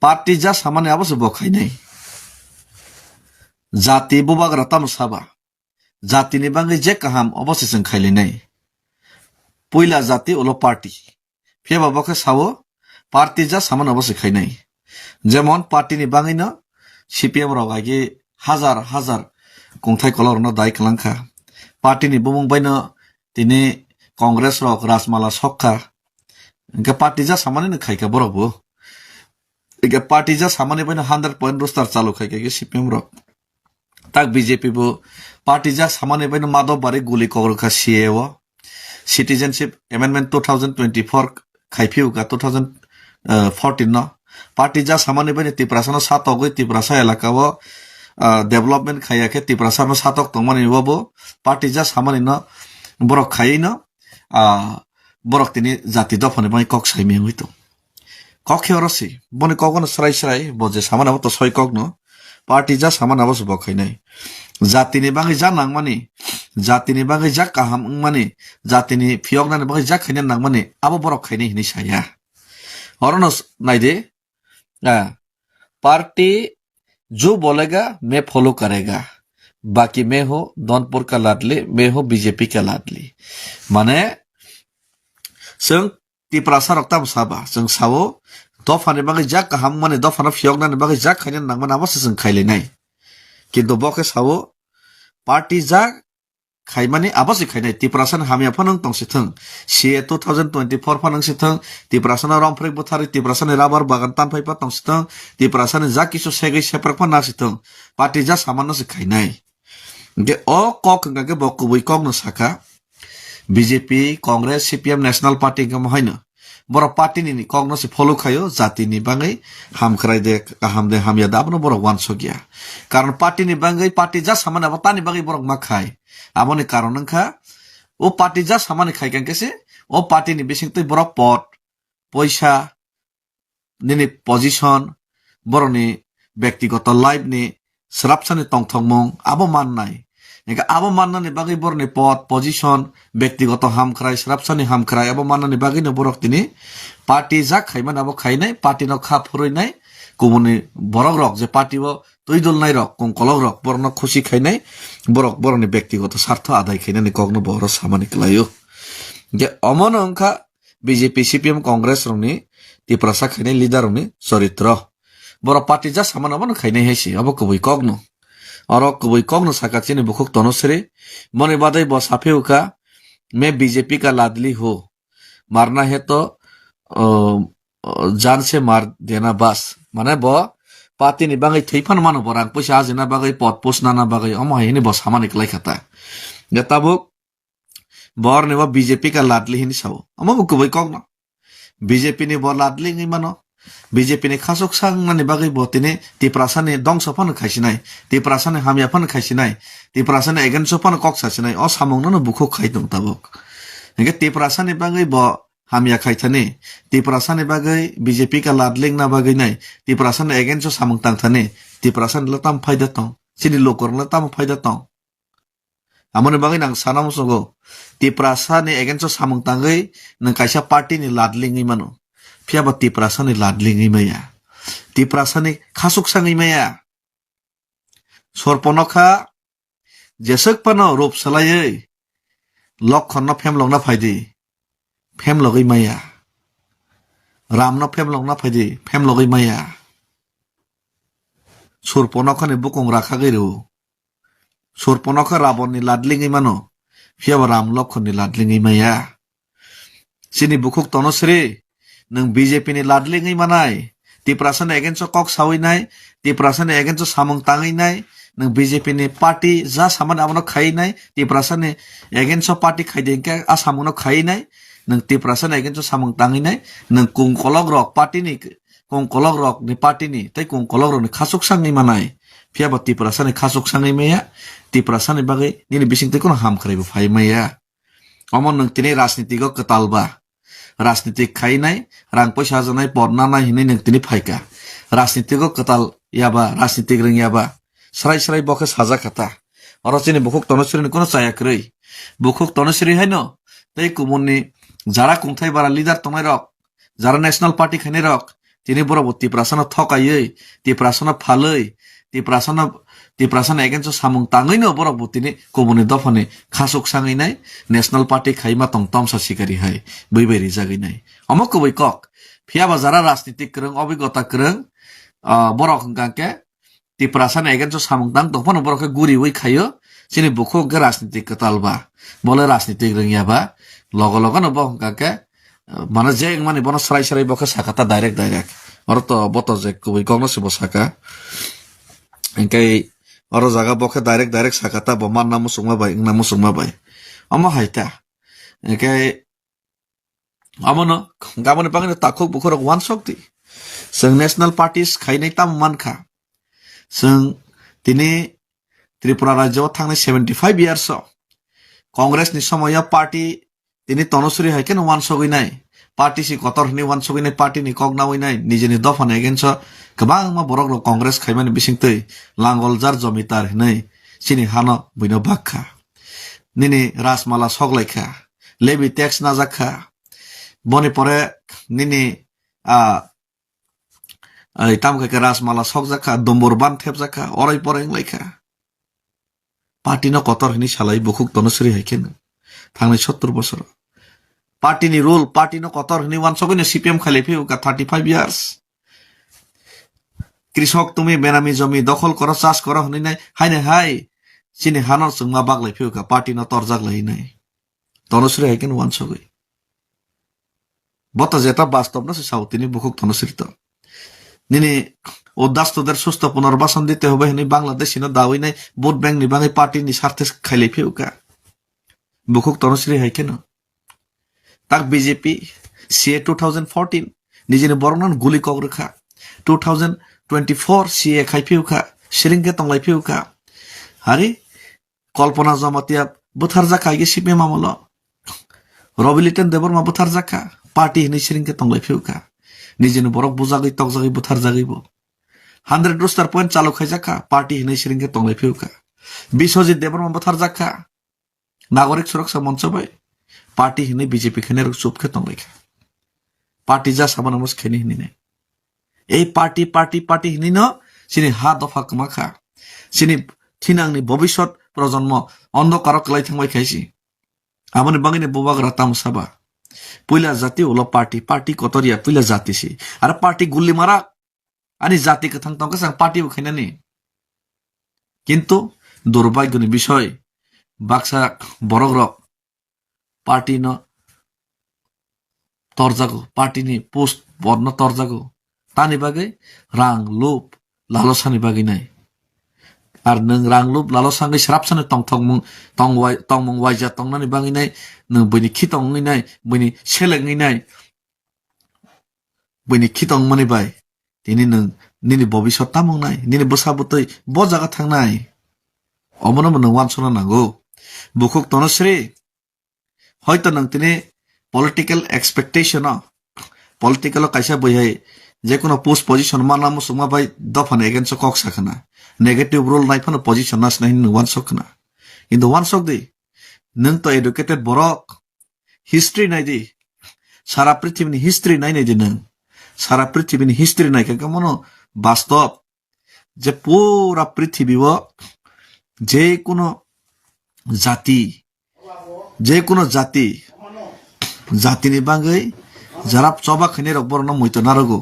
Party যা সামানে আবশ্যক বখাই নাই জাতি বুবাগ্রা তাম সাবা জাতিनि बागै जे काहाम अबश्य जों खायलायनाय पयला जाति उलो पार्टी फेबा बखे सावो पार्टी जा सामान अबश्य खायनाय जेमन पार्टीनि बागैनो सीपीएम रग आगे हाजार हाजार खुंथाय कलरनो दाय खालामखा पार्टीनि बुंबायनो दिनै कांग्रेस रग राजमाला सकखा इनके पार्टी जा सामाने खायका बरबो इनके पार्टी जा सामाने बायनो 100% रोस्टार चालू खायका सीपीएम रग tak BJP bu party ja samane baino madhav bare guli kogorka CAO citizenship amendment 2024 khaipiu ka 2014 no party ja samane baino tiprasano satogoi tiprasa elaka bo development khayake tiprasano satok tongmani bobo party ja samane no borok khayai no borok tini jati dofane bai kok saimi hoito kok heorosi boni kogono srai srai boje samane bo to soi kok no party जा सामान अबश्य बखायनाय जातिनि बागै जा नांमानि जातिनि बागै जा काहाम माने जातिनि फियगनानि बागै जा खायना नांमानि आबो बरक खायनाय हिनि साया हरनस नायदे पार्टी जो बोलेगा मैं फॉलो करेगा बाकी मैं हो दौनपुर का लाडली मैं हो बीजेपी का लाडली माने जों तिप्रासा रक्ताम साबा जों सावो दफानि बागै जा काहाम माने दफाना फियगनानि बागै जा खायना नांमान अबश्य जों खायलायनाय किन्तु बके सावो पार्टी जा खायमानि अबश्य खायनाय तिप्रासान हामिया फनों तंसिथों CA 2024 फनों सिथों तिप्रासान रंफ्रेक बुथारि तिप्रासान राबार बागान तानफाइपा तंसिथों तिप्रासान जा किसु सेगै सेप्रक फना सिथों पार्टी जा सामान से खायनाय के ओ कक के बकुबै कक न साखा BJP Congress CPM national party के महैनो बर पार्टी नि कांग्रेस से फॉलो खायो जाति नि बागै हामखराय दे काहाम दे हामिया दाबनो बर वानसो गया कारण पार्टी नि बागै पार्टी जा सामान अब तानि बागै बर मा खाय आबोनि कारण नखा ओ पार्टी जा सामान खाय केसे ओ पार्टी नि बिसिं तै बर पट पैसा नि पोजिशन बरनि व्यक्तिगत लाइफ नि स्रापसानि तंथंमं आबो माननाय नेका आबो माननानि बागै बरनि पद पोजिशन व्यक्तिगत हामखराय स्रापसानि हामखराय आबो माननानि बागै न बरक तिनि पार्टी जा खायमान आबो खायनाय पार्टी न खा फुरैनाय गुबुननि बरक रक जे पार्टी बो तैदुलनाय रक कंकलक रक बरन खुशी खायनाय बरक बरनि व्यक्तिगत स्वार्थ आदाय खायनानि कगनो बर सामानि क्लायो जे अमन अंखा बीजेपी सीपीएम कांग्रेस रंनि तिप्रासा खायनाय लीडर रंनि चरित्र बर पार्टी जा सामान अबन खायनाय हेसि अब कबै कगनो और कबै कगनो साकाचिनि बुखुक तनसरे मने बादै ब साफेउका मैं बीजेपी का लाडली हो मारना है तो जान से मार देना बस माने ब पार्टी नि बागै थैफान मानो बरां पैसा आजिना बागै पद पोस्ट नाना बागै अमा हिनि ब सामानि क्लाय खाता गताबो बर ने ब बीजेपी का लाडली हिनि साव अमा कबै कगनो बीजेपी नि ब लाडली नि मानो बीजेपी नि खासक सांगनानि बागै बतिने तिप्रासानि दंसफान खायसिनाय तिप्रासानि हामियाफान खायसिनाय तिप्रासानि एगेन्सफान कक सासिनाय अ सामंनो बुखु खायदों ताबक नेके तिप्रासानि बागै ब हामिया खायथाने तिप्रासानि बागै बीजेपी का लाडलिंग ना बागै नाय तिप्रासानि एगेन्स सामंग तांथाने तिप्रासानि लताम फायदा तं सिनि लोकर लताम फायदा तं आमने बागै नां सानामसगो तिप्रासानि एगेन्स सामंग तांगै नों कायसा पार्टी नि लाडलिंग इमानो फियाबा तिप्रासानि लाडलिंग इमाया तिप्रासानि खासुक सांग इमाया सरपनखा जेसक पनो रूप सलायै लक्षण न फेमलंग ना फायदि फेमलगै माया राम न फेमलंग ना फायदि फेमलगै माया सरपनखानि बुकं राखा गैरु सरपनखा रावणनि लाडलिंग इमानो फियाबा राम लक्षणनि लाडलिंग इमाया सिनि बुकुक तनसरे नों बीजेपी नि लाडलिंग इमानाय तिप्रासानि एगेन्स कक सावैनाय तिप्रासानि एगेन्स सामंग तांगैनाय नों बीजेपी नि पार्टी जा सामान आमनो खायनाय तिप्रासानि एगेन्स पार्टी खायदेंके आसामनो खायनाय नों तिप्रासानि एगेन्स सामंग तांगैनाय नों कुंकलक रक पार्टी नि कुंकलक रक नि पार्टी नि तै कुंकलक रक नि खासुक सांगै मानाय फियाबा तिप्रासानि खासुक सांगै माया तिप्रासानि बागै निनि बिसिं तै कोन हाम खरायबो फाय माया अमन नों तिनि राजनीतिक कतालबा राजनीतिक खायनाय रां पैसा जानाय पदना नाय हिनै नों तिनि फायका राजनीतिक कताल याबा राजनीतिक रों याबा सराय सराय बके साजा खाता अरचिनि बुकुक तनसरिनि कोन चायाख्रै बुकुक तनसरि हैनो तै कुमननि जारा कुंथाय बारा लीडर तंनाय रक जारा नेशनल पार्टी खायनाय रक তিনি বরাবর ত্রিপ্রাসানো থকাयै ত্রিপ্রাসানো ফাलै ত্রিপ্রাসানো এগেনস্ট samung tangैनो बराबो তিনি কমনি দফানে খাসুক সাঙै নাই ন্যাশনাল পার্টি খাইমা তং তমসা শিকারি হাই বৈবারি জাগै নাই অমক কই কক ফিয়াবা যারা রাজনীতি করং অভিজ্ঞতা করং বরক হংকাকে ত্রিপ্রাসানো এগেনস্ট samung tang তফানো বরকে গুরি ওই খাইও চিনি বুখো গে রাজনীতি কতালবা বলে রাজনীতি রঙিয়াবা লগ লগনো বহংকাকে মানে যে মানে বন সরাই বকে সাকাতা ডাইরেক্ট আর তো বত যে কই Congress বসাকা engkai oro jaga bokhe direct sakata bo man namu sungma bai ama haita engkai amono gamone pangene takhok bukhorok wan shokti sung national parties khainai tam mankha sung tini Tripura rajyo thangnai 75 years congress ni samoya party tini tonosuri haiken wan shogoi nai party si kotor ni wan shogoi nai party ni kogna oi nai nijeni dofan against kabang ma borok lo congress khaimani bisingtei langol jar jomitar hinai sini hano buino bakha nini rasmala soglaikha lebi tax na jakha boni pore nini itam ke rasmala sogjakha dombor ban thep jakha orai pore laikha party no kotor hini salai bukuk tonosri haiken thangnai 70 bosor party ni rule party no kotor hini wan sogoi CPM khalepi ka 35 years কৃষক তুমি বেনামি জমি দখল করো চাষ করো হনি নাই Heine high চিনি হানর সুংমা বাগলাই ফিউকা party ন তরজাগ লাই নাই তনশ্রী হাইকেন ওয়ান সগৈ বত যেটা বাস্তব না সে সাউতিনি বুকুক তনশ্রী তো নিনি উদ্দাস্তদের সুস্থ পুনর্বাসন দিতে হবে হনি বাংলাদেশি ন দাওই নাই ভোট ব্যাংক নি বাঙাই পার্টি নি স্বার্থে খাইলাই ফিউকা বুকুক তনশ্রী হাইকেন তাক বিজেপি সিএ 2014 নিজের বর্ণন গুলি কগরেখা 2024 CA খাইফিউকা সিরিংকে তংলাইফিউকা হারি কল্পনা জমাতিয়া বুথার জাকা গে সিপে মামল রবিলিটেন দেবর মা বুথার জাকা পার্টি হিনি সিরিংকে তংলাইফিউকা নিজেন বরক বুজাগৈ তকজাগৈ বুথার জাগৈব 100 রোস্টার পয়েন্ট চালু খাই জাকা পার্টি হিনি সিরিংকে তংলাইফিউকা বিশ্বজিৎ দেবর মা বুথার জাকা নাগরিক সুরক্ষা মঞ্চ by party হিনি BJP খেনে Chupke তংলাইখা party যা সামানমস খেনি হিনি নাই এই পার্টি হিনিন সিনি হা দফা কমাখা সিনি থিনাংনি ভবিষ্যৎ প্রজন্ম অন্ধকারক লাই থাকবাই খাইছি আমনে বাঙিনে বুবাগরা তামসাবা পইলা জাতি হলো পার্টি কতরিয়া পইলা জাতিছি আর পার্টি গুল্লি মারা আনি জাতি কে থাং তংকে সাং পার্টি খাইনানি কিন্তু দুর্ভাগ্যনি বিষয় বাক্সা বরগরক পার্টি ন তরজাগো পার্টি নি পোস্ট বর্ণ তরজাগো tani bagai rang lup lalosani bagai nai ar neng rang lup lalosani serapsani tong mung waija tong nani bagai nai neng bini khitong nai bini seleng nai bini khitong mani bai tini neng nini bobishot tamong nai nini bosabutoi bo jaga thang nai omono neng wansona nango bukuk tonosri hoyto neng tini political expectation political kaisa boyhai যে কোনো post position মানামো সুমা বাই দফানে against কক সাখনা negative role নাইফানো position নাস নাই ওয়ান সকনা কিন্তু ওয়ান সক দি নং তো এডুকেটেড বরক হিস্ট্রি নাই দি সারা পৃথিবীনি হিস্ট্রি নাই নাই দি নং সারা পৃথিবীনি হিস্ট্রি নাই কে মনো বাস্তব যে পুরা পৃথিবী যে কোনো জাতি জাতিনি বাঙ্গৈ যারা চবা খাইনে রক বরন মইতো নারগো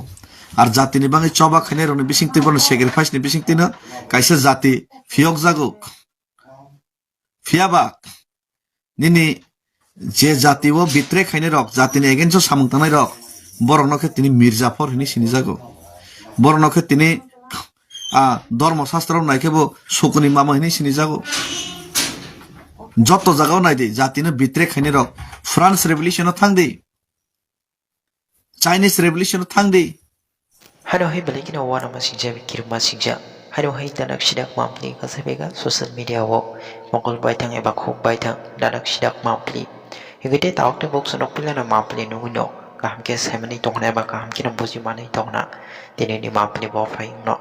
আর জাতিনি বাঙে চবা খাইনে রনি বিসিংতি বরন সেক্রিফাইস নি বিসিংতি না কাইসে জাতি ফিয়ক জাগো ফিয়াবা নিনি যে জাতি ও বিত্রে খাইনে রক জাতিনি এগেন্স সামংতানাই রক বরনকে তিনি মির্জাফর হিনি সিনি জাগো বরনকে তিনি ধর্মশাস্ত্র নাইকেব শকুনি মামা হিনি সিনি জাগো যত জায়গাও নাই দে জাতিনো বিত্রে খাইনে রক ফ্রান্স রেভলিউশন থাং দে Chinese Revolution thang di. Hano hai balikin awan masingja mikir masingja. Hano hai danak sidak mampli kasabega social media wo mongol baitang eba khuk baitang danak sidak mampli. Higite tawak te bok sonok pila na mampli nuno kaham ke semani tongna eba kaham kina boji mani tongna tini ni mampli bo fai no.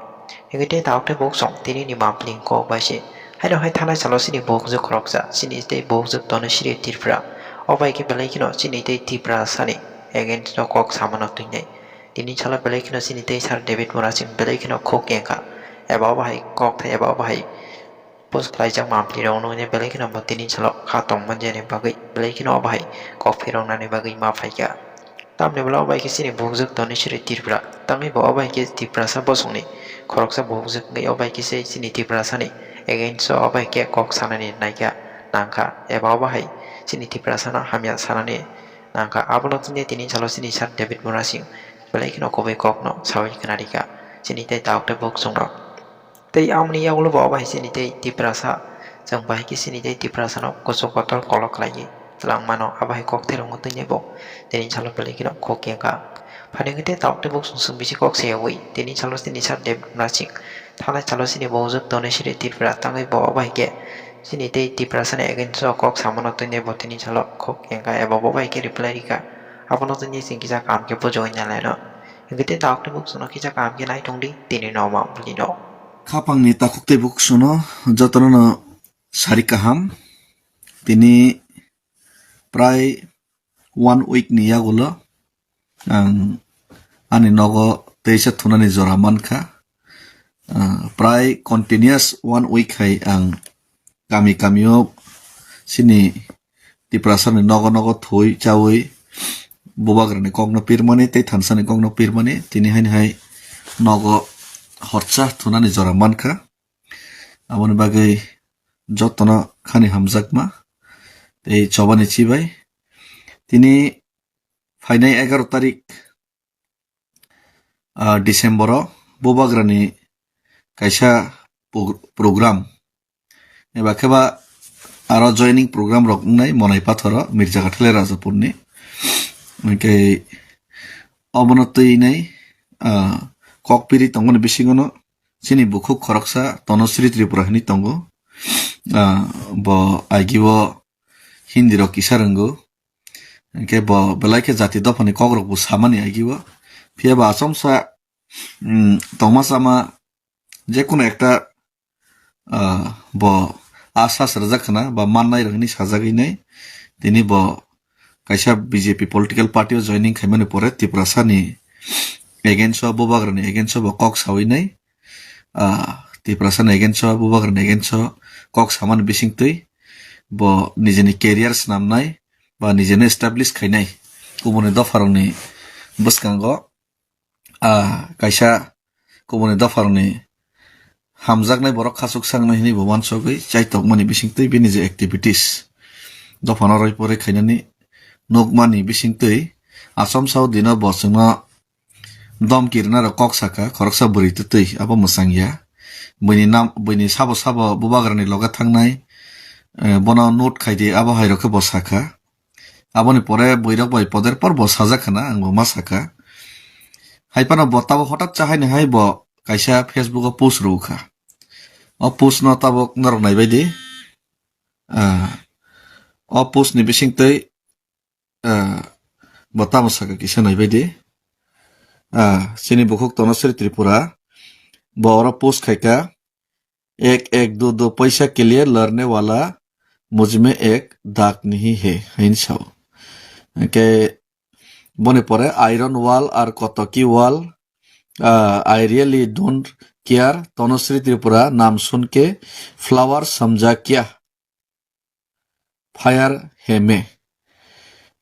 Higite tawak te bok song tini ni mampli ko baise. Hano hai thana chalo sini bok juk roksa sini te bok juk tona siri tirpra. Obai ke balikin o sini te tipra sani. Again no kok sama nak tunai tini chala belai kino sini tei sar David Morasing belai kino khok yangka eba bahai kok thai eba bahai post klai jang mampli rong no ne belai kino bo tini chalo khatong manje ne bagai belai kino bahai kok phirong na ne bagai ma phai ka tamne bela bai ke sini bungjuk doni shiri tirpra tangi bo bai ke tirpra sa bosungni khoroksa bungjuk ngai bai ke sei sini tirpra sa ni again so bai ke kok sana ni naika nangka eba bai sini tirpra sana hamya sana ni nangka abono tine tini chalo sini sar David Morasing belai kino kobe kok no sawi kanadika sini tei tauk te bok sung no tei amni yaw lo bo bai sini tei tirpra sa jang bai ke sini tei tirpra sa no kosok kotol kolok lagi telang mano abai kok terong ngutunya bo tini chalo belai kino kok yangka pada ngete tauk te bok sung bisi kok sewi tini chalo sini sar David Morasing thala chalo sini bongjuk doni shiri tirpra tangai bo bai ke sini tei tirpra sa ne again so kok samono tunya bo tini chalo kok yangka eba bo bai ke reply rika abono tunya sing kisa kam ke po join na leno ngete tauk te bok sung kisa kam ke nai tongdi tini no ma buli no Kapang ni takuk te buk suno jotono no sari kaham tini prai 1 week ni yagulo ang ani nogo teisa thunani jora mankha prai continuous 1 week hai ang kami kamio sini tiprasa ni nogo nogo thui chawi bubagrani kongno pirmani tei thansani kongno pirmani tini hai nogo horcha thunani jora mankha aboni bagai jotono khani hamjakma tei chobani chibai tini fainai 11 tarik December bubagrani kaisa program eba kheba aro joining program rok nai monai pathoro Mirza Gathale Rajapurni ke obonotoi nai kokpiri tongoni bisingono sini bukhuk khoroksa Tonosri Tripura hini tongo bo agibo hindi rok kisaranggo ke bo belai ke jati dofani kogrok bu samani agibo phiaba asomsa tongmasama যে কোনো একটা ব আশ্বাস রাজাখানা বা মান্নাই রঙনি সাজাগই নাই তিনি ব কাইসা BJP political পার্টিও joining খাইমানে পরে ত্রিপুরাসানি এগেন্স বুবাগ্রানি এগেন্স ব কক সাউই নাই ত্রিপুরাসানি এগেন্স বুবাগ্রানি এগেন্স কক সামান বিসিংতই ব নিজেনি কেরিয়ার নামনাই বা নিজেনে establish খাইনাই কুমনে দফারংনি বসকাঙ্গ কাইসা কুমনে দফারংনি hamjaknai borok khasuk sangnai hini bo mansogoi chaitokmani bisingtui bini je activities dofano roi pore khainani nokmani bisingtui asom sau dino bosungno dom kirna ro kok saka khoroksa buri tutui abo musangya bini sabo bubagrani loga thangnai bono note khaidi abo hairokhe bo saka aboni pore boirok bai poder por bo sajakhana angbo masaka haipano botabo hotat chahaini hai bo kaisa Facebook o post rukha o post no tabok nor nai baidi o post ni bisingtei botamo saka kisa nai baidi sini bukhuk Tonosri Tripura bo oro post khaika एक दो दो पैसा के लिए लड़ने वाला मुझमें एक दाग नहीं है हाइन साव के बने परे आयरन वाल और कतकी वाल I really don't care Tonosri Tripura नाम सुन के फ्लावर समझा क्या फायर है में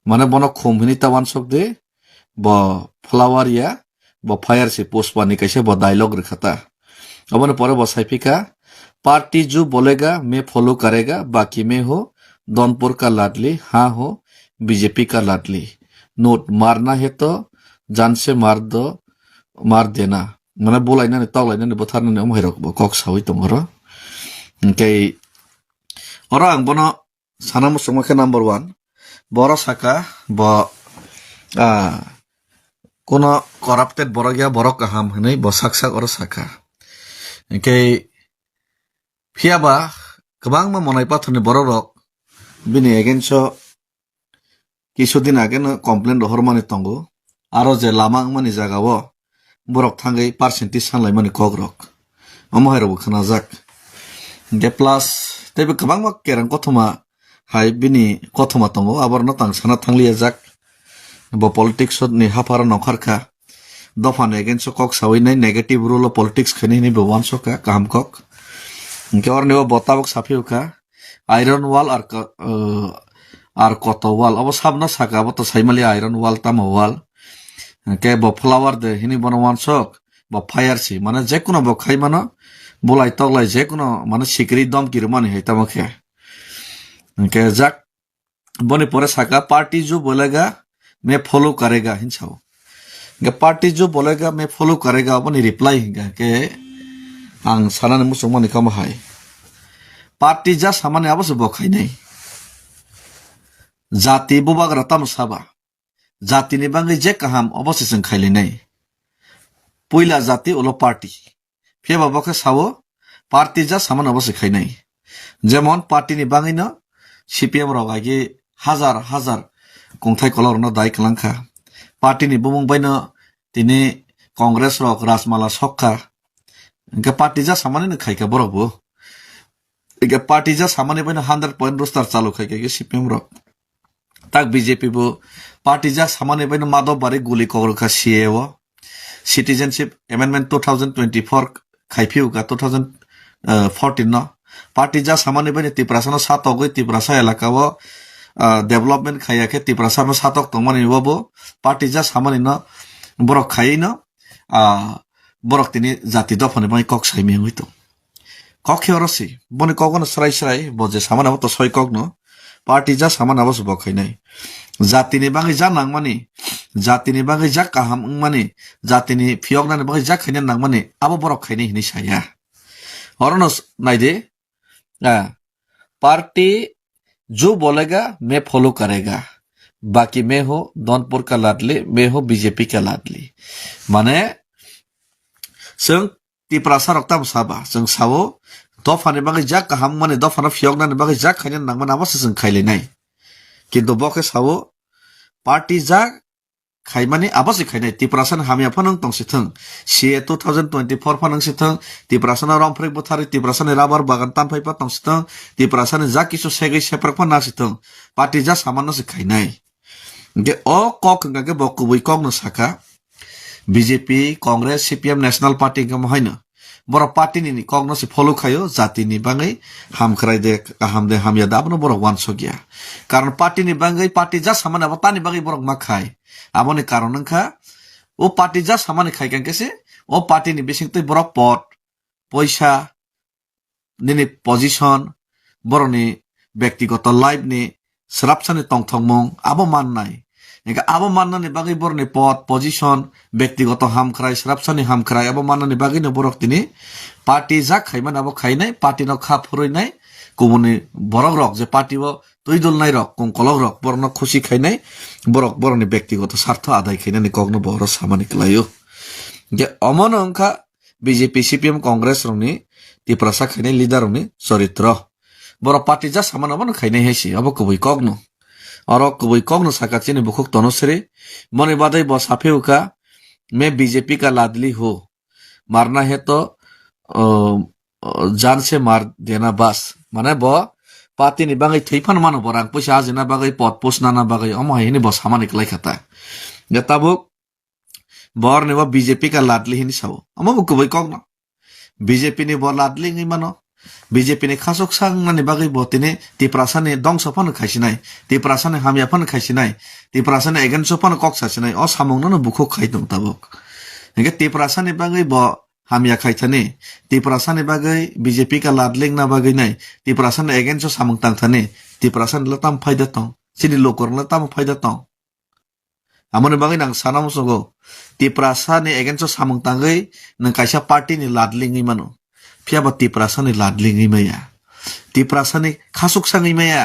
माने बनो खुमहिनी तवान sok de bo flower ya bo fire se post bani kaise bo dialogue रखता अब परे bo saipika पार्टी जो बोलेगा मैं फॉलो करेगा बाकी में हो दौनपुर का लाडली हाँ हो बीजेपी का लाडली नोट मारना है तो जान से मार देना माने बोलायनानै तावलायनानै बोथारनानै अमहायरक कक सावै दंरो ओंखाय अरा आं बनो साना मुसुमाखै नाम्बार 1 बर साका ब कोनो कराप्टेड बर गया बर काहाम हनै ब साकसाक अर साका ओंखाय फियाबा गोबां मननाय पाथरनि बर रक बिनि एगेन्स्ट किछुदिन आगेनो कमप्लेन हरमानि तंगो आरो जे लामा मानि जागावो borok thangai percentage sanglai mani kogrok amohairok khanajak de plus tebe kabangma kerang kothoma hai bini kothoma tongo abar no tang sana thanglia jak bo politics ni hafara nokharkha dofan against kok sawai nai negative rule of politics khani ni bewan so ka kaham kok ke or ne botabok safiu ka iron wall ar koto wall abo sabna saka abo to saimali iron wall tama wall ke bo flower de hini bono wan sok bo fire si মানে যে কোনো bo khai mano bolai toglai je কোনো মানে sikri dom kirmani heitamo ke jak boni pore saka party jo bolega मैं follow करेगा हिंसाओ party जो बोलेगा मैं फॉलो करेगा अपनी रिप्लाई हिंगा के आं सानाने मुसलमान निकम हाय पार्टी जा सामान्य आवाज बखाई नहीं जाति बुबाग रतम साबा जाति नि बांगै जे काहाम अवश्य जों खाइले नहीं पुइला जाति उलो पार्टी फेबा बखे सावो पार्टी जा सामान अवश्य खाइ नहीं जेमन पार्टी नि बांगै न सीपीएम रगागे हाजार हाजार kongthai kolor no dai klangkha party ni bumung baino tini congress rok rasmala sokha ke party ja samane ne khaika borok bo ke party ja samane baino 100% roster chalu khaika ke cpm rok tak bjp bo party ja samane baino mado bare guli kogro kha ceo citizenship amendment 2024 khaipiu ka 2014 no party ja samane baino tiprasano satogoi tiprasa elaka bo development khaya ke tiprasa no satok tongmani wabo party ja samani no borok khai no borok tini jati dofane bai kok saimi huito kok khiorosi boni kogono srai srai boje samana to soi kok no party ja samana bos bokhai nai jati ni bangi ja nangmani jati ni bangi ja kaham mani jati ni phiok na bangi ja khaina nangmani abo borok khaini hini saya oronos naide party जो बोलेगा मैं follow करेगा बाकी मैं हो दौनपुर का लाडली मैं हो बीजेपी का लाडली माने जों तिप्रासा रक्ता साबा जों सावो दफानि बागै जा काहाम माने दफाना फियगनानि बागै जा खायनो नांगमोन आबासो जों खायलेनाय किन्तु बके सावो पार्टी जा खायमानि आबासो खायनाय तिप्रासान हामिया फनों तंसिथों सीए 2024 फनों सिथों तिप्रासाना रमफ्रेक बुथारि तिप्रासानि राबार बागान तानफाइपा तंसिथों तिप्रासानि जा किसु सेगै सेप्रक फना सिथों पार्टी जा सामाननो से खायनाय के ओ कक के बकुबै कक न साका BJP Congress CPM national party के महायनो बर पार्टी नि कक न से फॉलो खायो जाति नि बाङै हामखराय दे हाम दे हामिया दाबनो बर वानसो गया कारण पार्टी नि बाङै पार्टी जा सामान अब तानि बाङै बर मा खाय आबोनि कारण नखा ओ पार्टी जा सामान खाय केन केसे ओ पार्टी नि बेसिंतै बर पट पैसा निनि पोजिशन बरनि व्यक्तिगत लाइफ नि सरापसानि तंथंमं आबो माननाय एका आबो माननानि बागै बरनि पद पोजिशन व्यक्तिगत हामख्राय सरापसानि हामख्राय आबो माननानि बागै न बरक तिनि पार्टी जा खायमान आबो खायनाय पार्टी न खा फुरैनाय गुबुननि बरक रक जे पार्टी बो तुइदुल नाय रक कंकलक रक बरन खुशी खायनाय बरक बरनि व्यक्तिगत स्वार्थ आदाय खायनानि कगनो बर सामानि क्लायो जे अमन अंका बीजेपी सीपीएम कांग्रेस रंनि तिप्रासा खायनाय लीडर रंनि चरित्र बर पार्टी जा सामान अबन खायनाय हेसि अबो कुबै कगनो और कुबै कगनो साकाचिनि बुखुक तनसरे मने बादै ब साफेउका मैं बीजेपी का लाडली हूँ मारना है तो जान से मार देना बस माने ब पार्टी नि बाङै थैफान मानो बरां पैसा आजिना बागै पद पोसना ना बागै अम हायनि ब सामान इकलाय खाता गताबो बर ने ब बीजेपी का लाडली हिनि साव अम कुबै कगनो बीजेपी नि ब लाडली ngै मानो बीजेपी नि खासक सांगनानि बागै बतिने तिप्रासानि दंसफान खायसिनाय तिप्रासानि हामियाफान खायसिनाय तिप्रासानि एगेन्सफान कक सासिनाय अ सामंनो बुखो खायदों ताबक एगे तिप्रासानि बागै ब हामिया खायथाने तिप्रासानि बागै बीजेपी का लाडलिंग ना बागै नाय तिप्रासानि एगेन्स सामंग तांथाने तिप्रासानि लताम फायदा तं सिनि लोकर लताम फायदा तं आमने बागै नां सानाम सगो तिप्रासानि एगेन्स सामंग तांगै नों कायसा पार्टी नि लाडलिंगै मानो फियाबा तिप्रासानि लाडलिंगै माया तिप्रासानि खासुक सांगै माया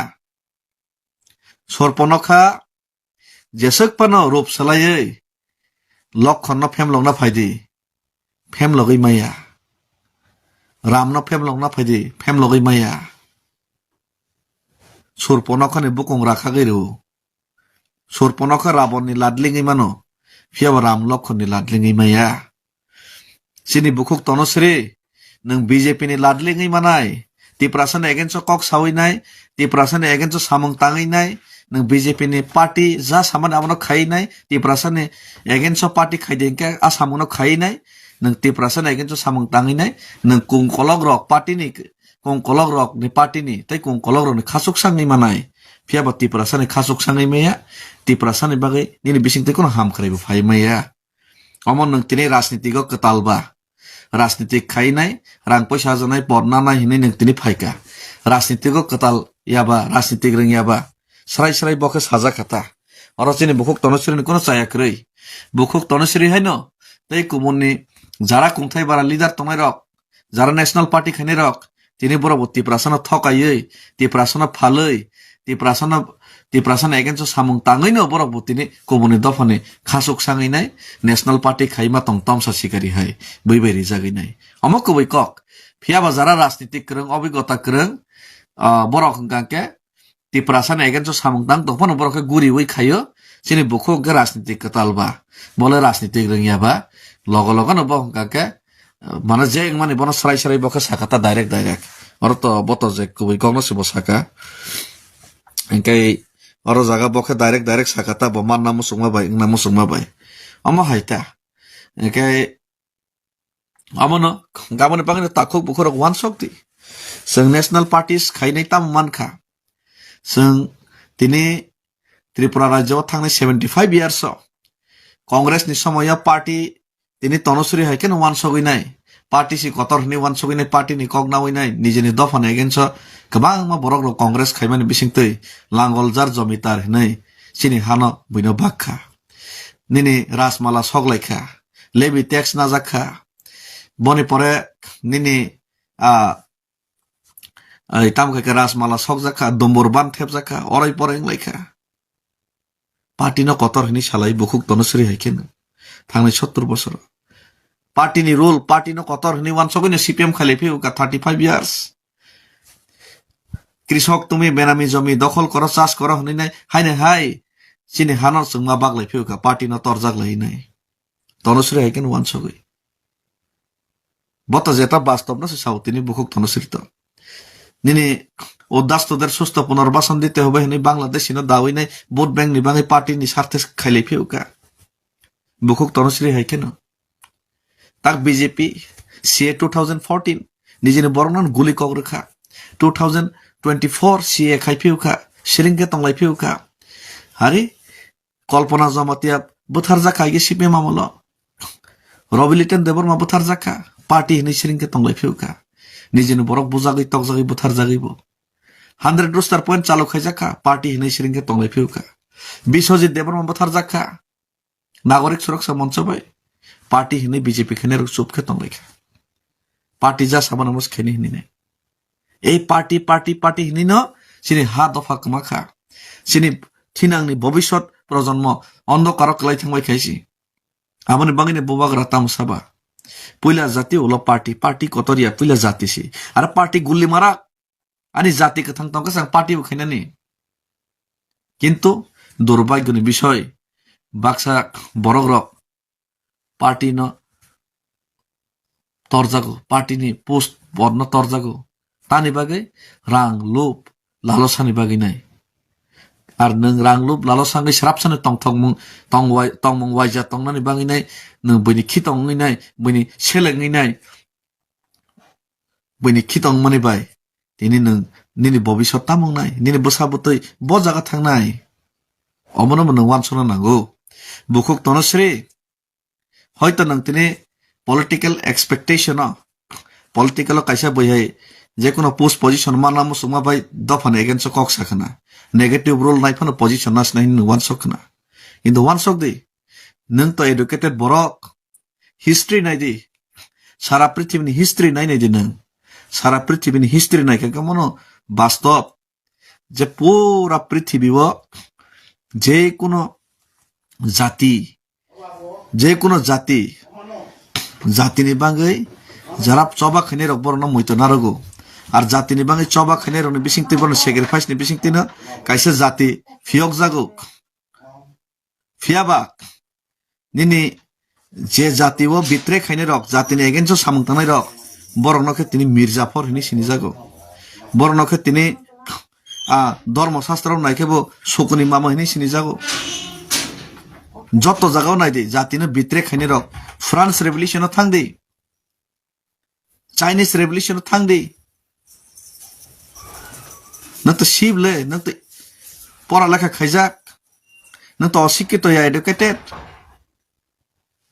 सरपनखा जेसक पनो रूप सलायै लक्षण न फेम लंना फायदि फेम लगै माया राम न फेम लंना फायदि फेम लगै माया सरपनखा नि बुकं राखा गैरु सरपनखा रावण नि लाडलिंगै मानो फियाबा राम लक्षण नि लाडलिंगै माया सिनि बुकुक तनसरे नों बीजेपी नि लाडलिंगै मानाय तिप्रासानि एगेन्स कक सावैनाय तिप्रासानि against सामंग तांगैनाय nang BJP ni party ja saman amono khai nai tiprasa ni against party khai den ka asamono khai nai nang tiprasa ni against samang tangi nai nang kung kolog rok party ni kung kolog rok ni party ni tai kung kolog rok ni khasuk sang ni manai phia ba tiprasa ni khasuk sang ni meya tiprasa ni bagai ni bising te kono ham khrai bu phai meya amon nang tini rajniti go ketalba rajniti khai nai rang paisa janai porna nai hinai nang tini phaika rajniti go ketal yaba rajniti reng yaba sarai boke saja kata oro chini bukhuk tonosri ni kono chaya krei bukhuk tonosri haino tei kumuni jara kungthai bara leader tongai rok jara national party khani rok tini boro tiprasana thokaiei tiprasana phalei tiprasana against samung tangai no borok butini kumuni dofani khasuk sangai nai national party khaima tongtom sa sikari hai buiberi jagai nai amok bai kok phiaba jara rajnitik kreng obigota kreng borok hingkake tiprasana against samung tang tongpon borok guri oi khayo sini bukhuk ge rajnitik ketalba bole rajnitik reng yaba logo no bo hingkake mana je mane bono sarai boke sakata direct oro boto je kubai kongno sibo saka engkai oro jaga boke direct sakata bo man namu sungma bai amo haita engkai amono gamone pangene takhuk bukhorok wan shokti seng national parties khainai tam mankha seng tini Tripura rajyo thangnai 75 years Congress ni samoya party tini tonosri haiken wan sogoi nai party si kotor ni wan sogoi nai party ni kogna oi nai nijeni dofan against kabang ma borok ro Congress khaimani bisingtei langoljar jomitar hinai sini hano buino bakha nini rasmala soglaikha levy tax na jakha boni pore nini itam ka rasmala sogjakha dombor ban thep jakha orai pore inglaikha party no kotor hini salai bukhuk tonosri haiken thangnai 70 bosor party ni rule party no kotor hini wan sogoi ni CPM khalefi ka 35 years কৃষক তুমি বেনামি জমি দখল করো চাষ করো হনি নাই Heine high চিনি হানর সুংমা বাগলাই ফিউকা party না তরজাগ লাই নাই তনশ্রী হাইকেন ওয়ান সগই বত যেটা বাস্তব না সে সাউতিনি বুকুক তনশ্রী তো নিনি উদ্দাস্তদের সুস্থ পুনর্বাসন দিতে হবে হনি বাংলাদেশি না দাওই নাই ভোট ব্যাংক নি বাঙাই পার্টি নি স্বার্থে খাইলাই ফিউকা বুকুক তনশ্রী হাইকেন তাক বিজেপি সিএ 2014 নিজের বর্ণন গুলি কগরেখা 2024 CA খাইফিউকা সিরিংকে তংলাইফিউকা হারি কল্পনা জমাতিয়া বুথার জাখা গে সিপে মামল রবিলিটেন দেবর মা বুথার জাখা পার্টি হিনি সিরিংকে তংলাইফিউকা নিজেন বরক বুজাগই তকজাগই বুথার জাগিব 100 রোস্টার পয়েন্ট চালু খাই জাখা পার্টি হিনি সিরিংকে তংলাইফিউকা বিশ্বজিৎ দেবর মা বুথার জাখা নাগরিক সুরক্ষা মঞ্চ by party হিনি BJP খেনে Chupke তংলাইখা party যা সাবান আমস খেনি হিনি নাই এই পার্টি হিনি ন সিনি হা দফা কমাখা সিনি থিনাংনি ভবিষ্যৎ প্রজন্ম অন্ধকারক লাই থাকবাই খাইছি আমনি বাঙিনি বুবাগরা তামসাবা পইলা জাতি হলো পার্টি কতরিয়া পইলা জাতিছি আর পার্টি গুল্লি মারা আনি জাতি কথাং তংকা সাং পার্টি খাইনানি কিন্তু দুর্ভাগ্যনি বিষয় বাক্সা বরগরক পার্টি ন তরজাগো পার্টি নি পোস্ট বর্ণ তরজাগো তানি বাগে রাং লুপ লালসানি বাগে নাই আর নং রাং loop লালসাঙ্গै স্রাপসানি tongmung waija tongnani bangi nai nung bini khitongni nai bini selengi nai bini khitong mani bai tini nung nini bobishot tamung nai nini bosabutoi bo jaga thangnai omono nung wansona nango bukhuk tonosri hoyto nung tini political expectation political kaisa boihai যে কোনো post position মানামো সুমা বাই দফানে against কক সাখনা negative role নাইফানো position নাস নাই ওয়ান সকনা কিন্তু ওয়ান সক দি নং তো এডুকেটেড বরক হিস্ট্রি নাই দি সারা পৃথিবীনি হিস্ট্রি নাই নাই দি নং সারা পৃথিবীনি হিস্ট্রি নাই কে মনো বাস্তব যে পুরা পৃথিবী যে কোনো জাতি জাতিনি বাঙ্গৈ যারা চবা খাইনে রক বরন মইতো নারগো আর জাতি ni bangai choba khane roni bising ti bono sacrifice ni bising tina kaisa jati fiok jago fiaba nini je jati o bitre khane rok jati ni against samung tanai rok borok nokhe tini mirzapor hini sini jago borok nokhe tini ধর্মশাস্ত্র নাইকেবো Shakuni মামা হিনি সিনি যাগো যত জায়গাও নাই দে জাতিनो বিত্রে খাইনি rock France রেভলিউশনও থাং দে Chinese রেভলিউশনও থাং দে নং তো শিবলে নং তো পড়ালেখা খাইজাক নং তো অশিক্ষিত এডুকেটেড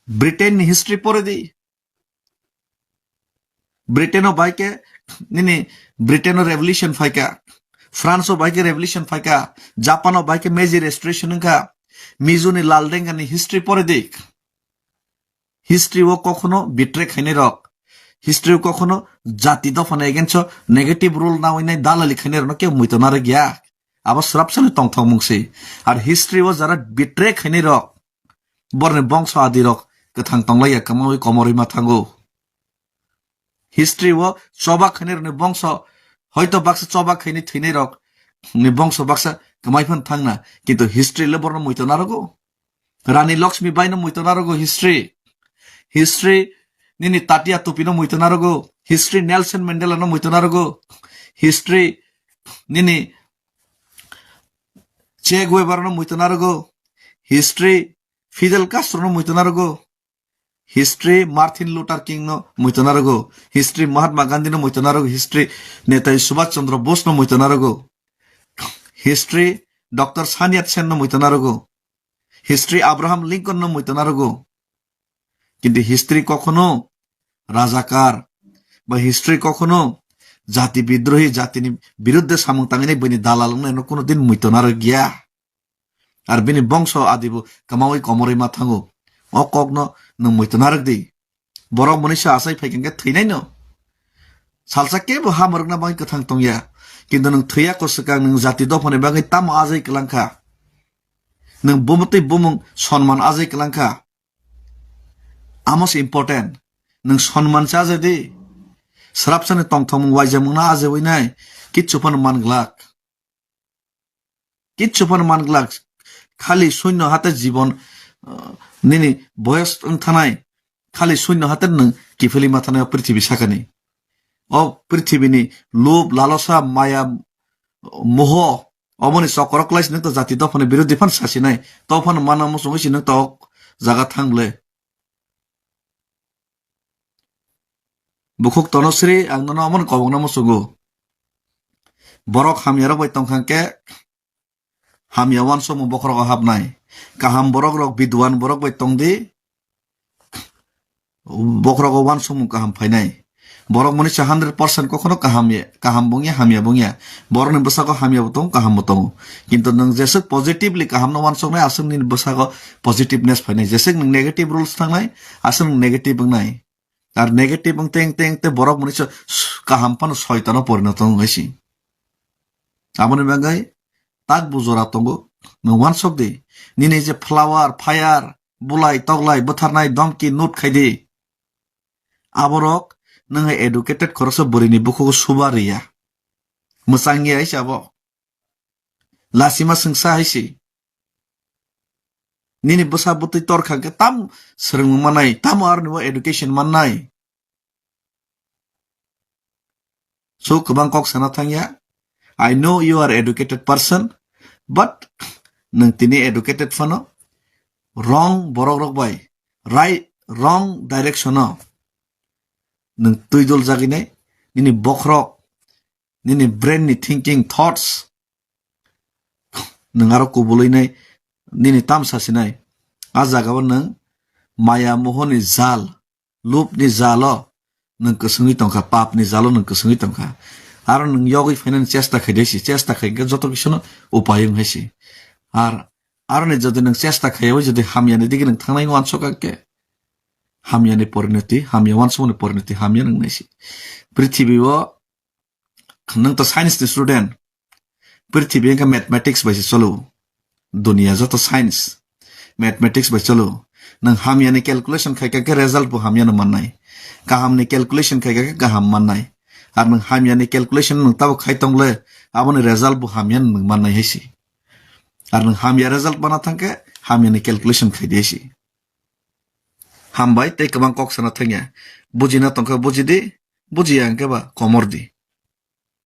ব্রিটেন হিস্ট্রি পড়ে দি ব্রিটেনও বাইকে নিনি ব্রিটেনও রেভলিউশন ফাইকা ফ্রান্সও বাইকে রেভলিউশন ফাইকা জাপানও বাইকে মেজি রেস্টোরেশন কা মিজুনি লালডেঙ্গানি হিস্ট্রি পড়ে দিক হিস্ট্রিও কখনো বিট্রে খাইনি রক হিস্ট্রিও কখনো জাতি দফানে এগেনছ নেগেটিভ রুল না হইনাই দালালি খাইনি রক কেউ মুইতো নারে গিয়া আবার সরাবসানে টংথং মুংসি আর হিস্ট্রিও যারা বিট্রে খাইনি রক বরনে বংশ আদি রক গোথাং টংলাইয়া কামাই কমরি মাথাঙ্গো হিস্ট্রিও চবা খাইনি রনে বংশ হয়তো বাক্সা চবা খাইনি থৈনি রক নি বংশ বাক্সা কামাইফান থাংনা কিন্তু হিস্ট্রি লে বরন মুইতো নারগো রানী লক্ষ্মী বাইনো মুইতো নারগো হিস্ট্রি নিনি তাটিয়া টুপিনো মুইতো নারগো হিস্ট্রি নেলসন ম্যান্ডেলানো মুইতো নারগো হিস্ট্রি নিনি চে গুয়েভারানো মুইতো নারগো হিস্ট্রি ফিদেল কাস্ট্রোনো মুইতো নারগো হিস্ট্রি মার্টিন লুথার কিং নো মুইতো নারগো হিস্ট্রি মহাত্মা গান্ধী নো মুইতো নারগো হিস্ট্রি নেতাজি সুভাষ চন্দ্র বোস নো মুইতো নারগো হিস্ট্রি ডক্টর সানিয়াত সেন নো মুইতো নারগো হিস্ট্রি আব্রাহাম লিঙ্কন নো মুইতো নারগো কিন্তু হিস্ট্রি কখনো রাজাকার বা হিস্ট্রি কখনো জাতি বিদ্রোহী জাতিনি বিরুদ্ধে সামুং তাঙ্গিনি বইনি দালাল নো কোনোদিন মুইতো নার গিয়া আর বিনি বংশ আদিবো কামাওই কমরে মাথাঙ্গো অকগ্ন নো মুইতো নারক দি বরক মনীষা আসাই ফাইকেনগে থৈনাই নো সালসা কেबो हामरगना बाय कथां तंगया किन्तु नों थैया कसका नों जाति दफने बागै ताम आजै कलांखा नों बुमतै बुमुं सन्मान आजै कलांखा आमस इम्पोर्टेंट नों सन्मान चाजे दे स्राबसाने तंगथं वाइजामुना आजे वइनाय किच्छुफन मानग्लाक खाली शून्य हाते जीवन निनि बयस थानाय खाली शून्य हाते नों किफेली माथानाय पृथ्वी साखानि पृथ्वीनि लोभ लालसा माया मोह अमनि सकरकलाइस नों तो जाति दफानि बिरुद्धि फान सासिनाय तफान माना मुसुंगसि नों तो जागा थांले बुखुक तनश्री आंनो अमन कबंगना मुसुंगो बरक हामियारक बाय तंखांके हामिया वान सम बखरक हाबनाय काहाम बरक रक विद्वान बरक बाय तंगदि बखरक वान सम काहाम फाइनाय बरक मनीषा 100% कखनो काहाम बुंगिया हामिया बुंगिया बरकनि बसाको हामिया बुतों काहाम बुतों किन्तु नों जेसे पॉजिटिवली काहाम न वान संनाय आसं नि बसाको पॉजिटिवनेस फाइनाय जेसे नों नेगेटिव रुल्स थांनाय आसं नेगेटिव बुंनाय আর নেগেটিভ তেং বরক মনীষা কাহাম পান শয়তানো পরিণত হইছি আমনি বাঙ্গাই তাক বুজরা তঙ্গো নওয়ান সক দে নিনে যে ফ্লাওয়ার ফায়ার বুলাই তগলাই বথারনাই দমকি নোট খাইদে আবরক নং এডুকেটেড খরস বরিনি বুকো সুবারিয়া মুসাঙ্গিয়া হিসাব লাসিমা সংসা হইছি निनी बसा बुतै तोरखांके ताम स्रोंग मानाय ताम आर नो एडुकेशन माननाय सो गोबां कक साना थांया I know you are educated person but नों तिनि educated फनो wrong borok rok bai right wrong direction नों तुइदल जागिनाय निनि बखरक निनि brain नि thinking thoughts नों आरो कुबुलैनाय निनि ताम सासिनाय आ जागाव नों माया मोहनि जाल लुपनि जाल नों कसुङै तंखा पापनि जाल नों कसुङै तंखा आरो नों यगै फाइनान चेष्टा खाइदैसि चेष्टा खाइगे जत किसुनो उपाय हइसि आरो ने जदि नों चेष्टा खाइयो जदि हामियानि दिगे नों थांनाय वान सकाके हामियानि परिणति हामिया वान समनि परिणति हामिया नों नायसि पृथ्वीयाव नों त साइन्स नि स्टुडेन्ट पृथ्वीया मैथमेटिक्स बायसि चलो दुनिया जत साइंस मैथमेटिक्स बाय चलो नों हामियानि कैलकुलेशन खाइके रिजल्ट बो हामियानो माननाय काहामनि कैलकुलेशन खाइके गाहाम माननाय आर नों हामियानि कैलकुलेशन नों ताबो खाइतंले आबोनि रिजल्ट बो हामियानो नों माननाय हइसि आर नों हामिया रिजल्ट बाना थांके हामियानि कैलकुलेशन खाइदेसि हामबाय तै गोबां कक साना थांया बुजिना तंखा बुजिदि बुजिया अंके बा कमरदि